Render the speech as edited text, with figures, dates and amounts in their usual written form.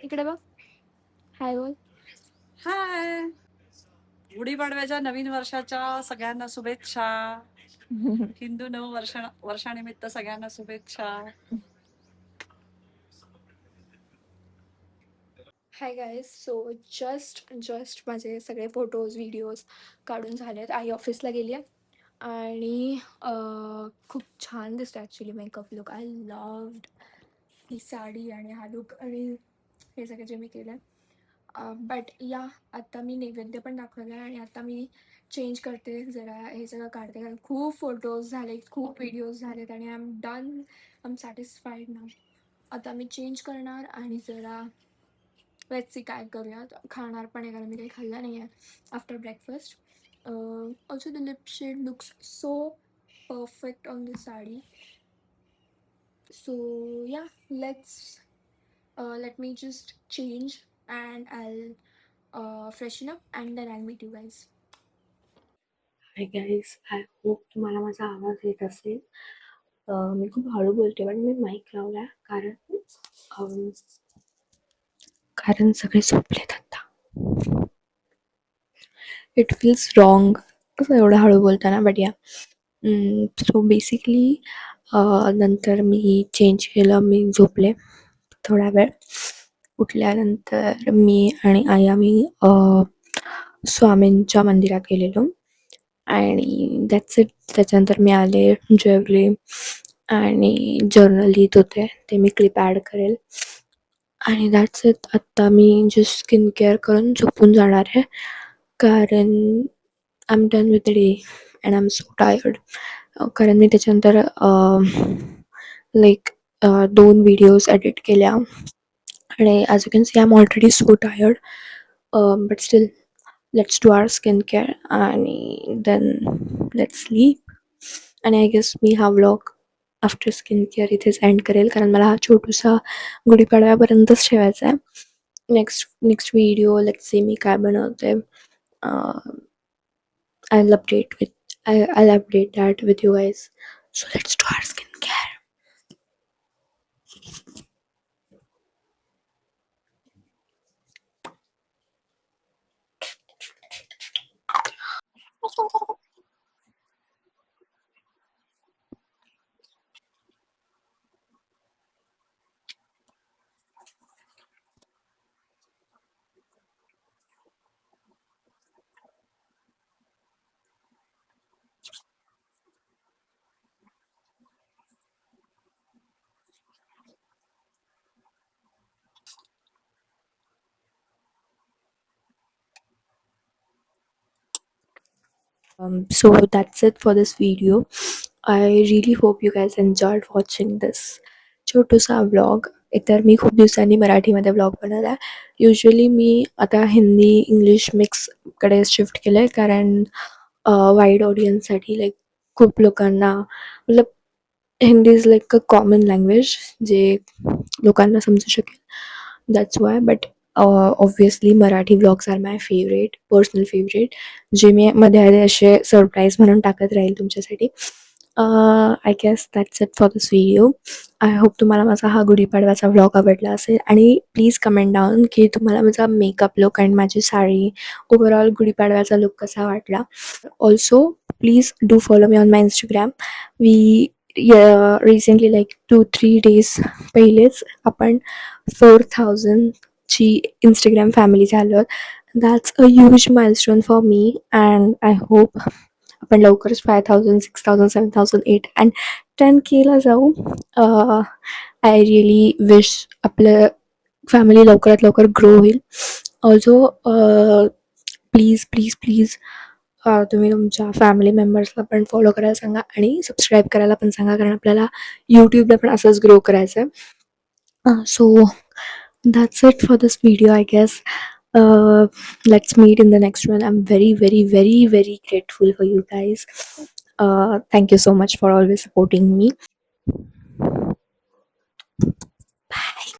इकडे बघ. हाय बोल. हाय! गुढीपाडव्याच्या नवीन वर्षाच्या सगळ्यांना शुभेच्छा. हिंदू वर्षानिमित्त सगळ्यांना शुभेच्छा. Hi guys. सो जस्ट माझे सगळे फोटोज व्हिडिओज काढून झालेत. आई ऑफिसला गेली आहे आणि खूप छान दिसतं actually makeup look. I loved ही साडी आणि हा लुक आणि हे सगळं जे मी केलं आहे. बट या आता मी नैवेद्य पण दाखवलं आहे आणि आता मी चेंज करते जरा, हे सगळं काढते कारण खूप फोटोज झाले, खूप व्हिडिओज झालेत आणि I am done. I am satisfied now. आता मी चेंज करणार आणि जरा लेट्स सी काय करूयात. खाणार पण आहे कारण मी काही खाल्लं नाही आहे after breakfast. Also the lip shade looks so perfect on the sari. So yeah, let me just change and I'll freshen up and then I'll meet you guys. Hi guys, I hope तुम्हाला माझा आवाज येत असेल. मी खूप हळू बोलते पण मी mic लावला कारण कारण सगळे झोपलेत आता. इट फील्स रॉंग कसं एवढं हळू बोलताना, बट या. सो बेसिकली नंतर मी चेंज केलं, मी झोपले थोडा वेळ. उठल्यानंतर मी आणि आई आम्ही स्वामींच्या मंदिरात गेलेलो आणि दॅट्स इट. त्याच्यानंतर मी आले, जेवले आणि जर्नल लिहित होते, ते मी क्लिप ॲड करेल आणि दॅट्स इट. आत्ता मी जस्ट स्किन केअर करून झोपून जाणार आहे कारण I am done with the day and I am so tired. कारण मी त्याच्यानंतर लाईक 2 व्हिडिओज एडिट केल्या आणि as you can see I am already so tired. But still let's do our skin care आणि देन लेट्स स्लीप. आणि I guess मी हा vlog after skin care इथेच एंड करेल कारण मला हा छोटूसा गुढीपाडव्यापर्यंतच ठेवायचा आहे. नेक्स्ट व्हिडिओ लेट्स सी मी काय बनवते. I'll update that with you guys. So let's do our skincare. So that's it for this video. I really hope you guys enjoyed watching this छोटूसा व्लॉग. तर मी खूप दिवसांनी मराठीमध्ये व्लॉग बनवला आहे. युजली मी आता हिंदी इंग्लिश मिक्सकडे शिफ्ट केलं आहे कारण वाईड ऑडियन्ससाठी लाईक खूप लोकांना मतलब Hindi is like a common language जे लोकांना समजू शकेल. That's why. But obviously Marathi vlogs are my favourite, personal favourite, जे मी मध्ये असे सरप्राईज म्हणून टाकत राहील तुमच्यासाठी. I guess that's it for this video. I hope तुम्हाला माझा हा गुढीपाडव्याचा व्लॉग आवडला असेल आणि प्लीज कमेंट डाऊन की तुम्हाला माझा मेकअप लुक आणि माझी साडी ओव्हरऑल गुढीपाडव्याचा लुक कसा वाटला. Also please do follow me on my Instagram. We recently like 2-3 days पहिलेच आपण 4,000ची इंस्टाग्राम फॅमिली झालो आहोत. That's a huge milestone for me and I hope आपण लवकरच 5,000, 6,000, 7,000, 8 अँड 10K जाऊ. आय रिअली विश आपलं फॅमिली लवकरात लवकर ग्रो होईल. ऑल्सो प्लीज प्लीज प्लीज तुम्ही तुमच्या फॅमिली मेंबर्सला पण फॉलो करायला सांगा आणि सबस्क्राईब करायला पण सांगा कारण आपल्याला यूट्यूबला पण असंच ग्रो करायचं आहे. So that's it for this video, I guess. Let's meet in the next one. I'm very very very very grateful for you guys. Thank you so much for always supporting me.